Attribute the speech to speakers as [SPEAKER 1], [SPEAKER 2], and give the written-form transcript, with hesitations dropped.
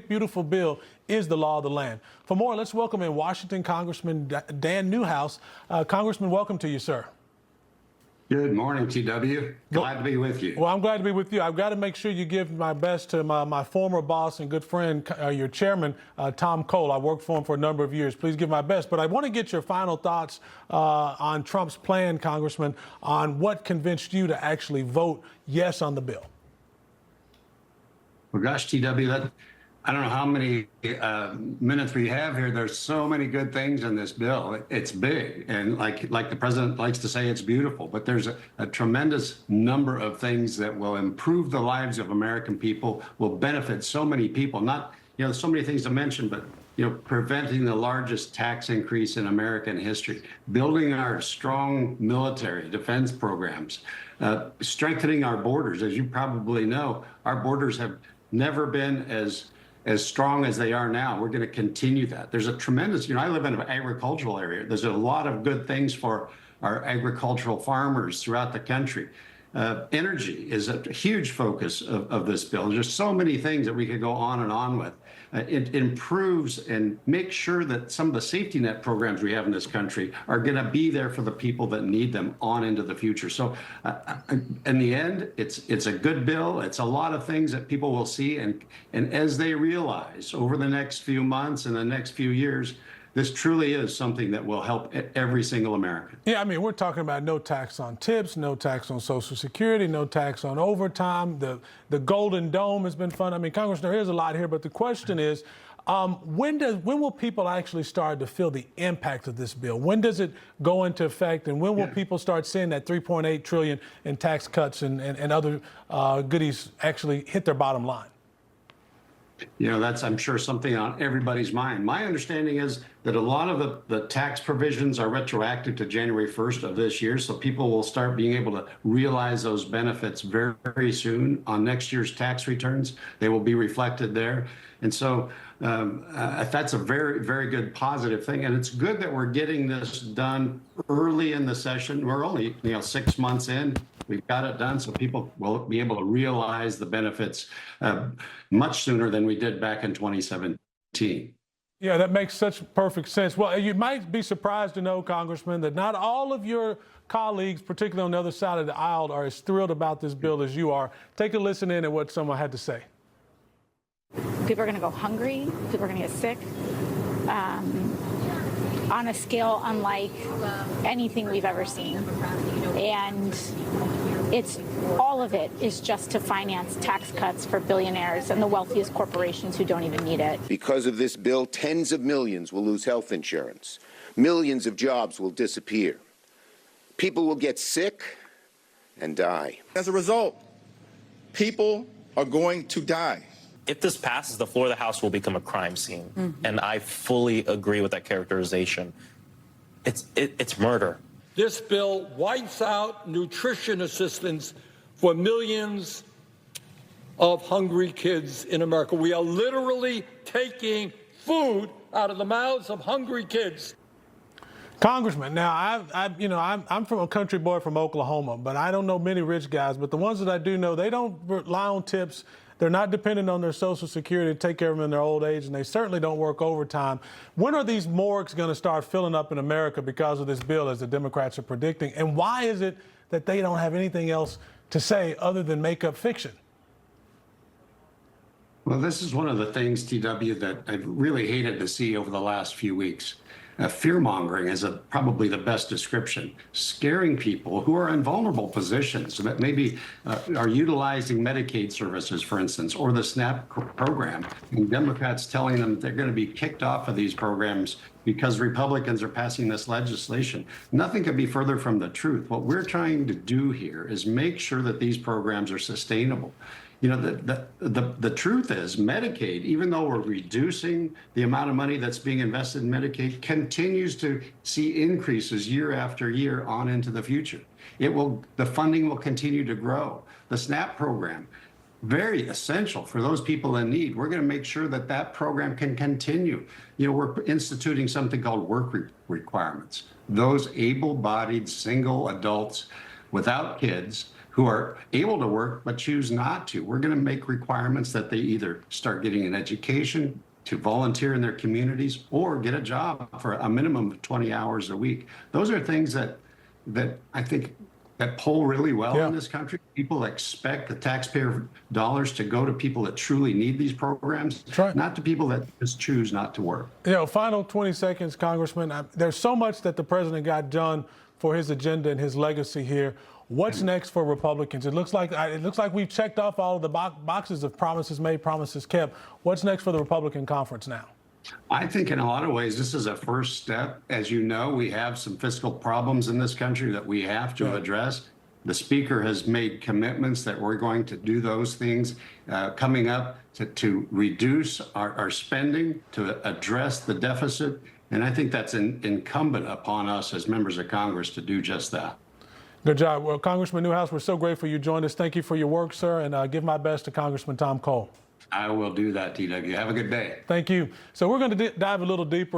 [SPEAKER 1] beautiful bill is the law of the land. For more, let's welcome in Washington Congressman Dan Newhouse. Congressman, welcome to you, sir.
[SPEAKER 2] Good morning, TW. Glad to be with you.
[SPEAKER 1] Well, I'm glad to be with you. I've got to make sure you give my best to my former boss and good friend, your chairman, Tom Cole. I worked for him for a number of years. Please give my best. But I want to get your final thoughts on Trump's plan, Congressman, on what convinced you to actually vote yes on the bill.
[SPEAKER 2] Well, gosh, TW, I don't know how many minutes we have here. There's so many good things in this bill. It's big, and like the president likes to say, it's beautiful. But there's a tremendous number of things that will improve the lives of American people, will benefit so many people. Not, so many things to mention, but preventing the largest tax increase in American history, building our strong military defense programs, strengthening our borders. As you probably know, our borders have never been as strong as they are now. We're going to continue that. There's a tremendous, I live in an agricultural area. There's a lot of good things for our agricultural farmers throughout the country. Energy is a huge focus of this bill. There's so many things that we could go on and on with. It improves and makes sure that some of the safety net programs we have in this country are going to be there for the people that need them on into the future. So in the end, it's a good bill. It's a lot of things that people will see. And as they realize over the next few months and the next few years, this truly is something that will help every single American.
[SPEAKER 1] Yeah, I mean, we're talking about no tax on tips, no tax on Social Security, no tax on overtime. The Golden Dome has been fun. I mean, Congressman, there is a lot here, but the question is, when will people actually start to feel the impact of this bill? When does it go into effect, and when will people start seeing that $3.8 trillion in tax cuts and other goodies actually hit their bottom line?
[SPEAKER 2] That's, I'm sure, something on everybody's mind. My understanding is that a lot of the tax provisions are retroactive to January 1st of this year, so people will start being able to realize those benefits very, very soon on next year's tax returns. They will be reflected there. And so that's a very, very good positive thing. And it's good that we're getting this done early in the session. We're only 6 months in. We've got it done, so people will be able to realize the benefits much sooner than we did back in 2017.
[SPEAKER 1] Yeah, that makes such perfect sense. Well, you might be surprised to know, Congressman, that not all of your colleagues, particularly on the other side of the aisle, are as thrilled about this bill as you are. Take a listen in at what someone had to say.
[SPEAKER 3] People are going to go hungry. People are going to get sick. On a scale unlike anything we've ever seen. And all of it is just to finance tax cuts for billionaires and the wealthiest corporations who don't even need it.
[SPEAKER 4] Because of this bill, tens of millions will lose health insurance. Millions of jobs will disappear. People will get sick and die.
[SPEAKER 5] As a result, people are going to die.
[SPEAKER 6] If this passes, the floor of the House will become a crime scene. Mm-hmm. And I fully agree with that characterization. It's murder.
[SPEAKER 7] This bill wipes out nutrition assistance for millions of hungry kids in America. We are literally taking food out of the mouths of hungry kids.
[SPEAKER 1] Congressman, now I'm from a country boy from Oklahoma, but I don't know many rich guys. But the ones that I do know, they don't rely on tips. They're not dependent on their Social Security to take care of them in their old age, and they certainly don't work overtime. When are these morgues going to start filling up in America because of this bill, as the Democrats are predicting? And why is it that they don't have anything else to say other than make up fiction?
[SPEAKER 2] Well, this is one of the things, TW, that I've really hated to see over the last few weeks. Fear-mongering is probably the best description. Scaring people who are in vulnerable positions that maybe are utilizing Medicaid services, for instance, or the SNAP program. And Democrats telling them that they're going to be kicked off of these programs because Republicans are passing this legislation. Nothing could be further from the truth. What we're trying to do here is make sure that these programs are sustainable. The truth is Medicaid, even though we're reducing the amount of money that's being invested in Medicaid, continues to see increases year after year on into the future. The funding will continue to grow. The SNAP program, very essential for those people in need. We're going to make sure that that program can continue. We're instituting something called work requirements. Those able-bodied single adults without kids who are able to work but choose not to. We're going to make requirements that they either start getting an education, to volunteer in their communities, or get a job for a minimum of 20 hours a week. Those are things that I think that poll really well in this country. People expect the taxpayer dollars to go to people that truly need these programs, not to people that just choose not to work.
[SPEAKER 1] You know, final 20 seconds, Congressman. There's so much that the president got done for his agenda and his legacy here. What's next for Republicans? It looks like we've checked off all of the boxes of promises made, promises kept. What's next for the Republican conference now?
[SPEAKER 2] I think in a lot of ways, this is a first step. As you know, we have some fiscal problems in this country that we have to address. The Speaker has made commitments that we're going to do those things coming up to reduce our spending, to address the deficit. And I think that's incumbent upon us as members of Congress to do just that.
[SPEAKER 1] Good job. Well, Congressman Newhouse, we're so grateful you joined us. Thank you for your work, sir, and give my best to Congressman Tom Cole.
[SPEAKER 2] I will do that, TW. Have a good day.
[SPEAKER 1] Thank you. So we're going to dive a little deeper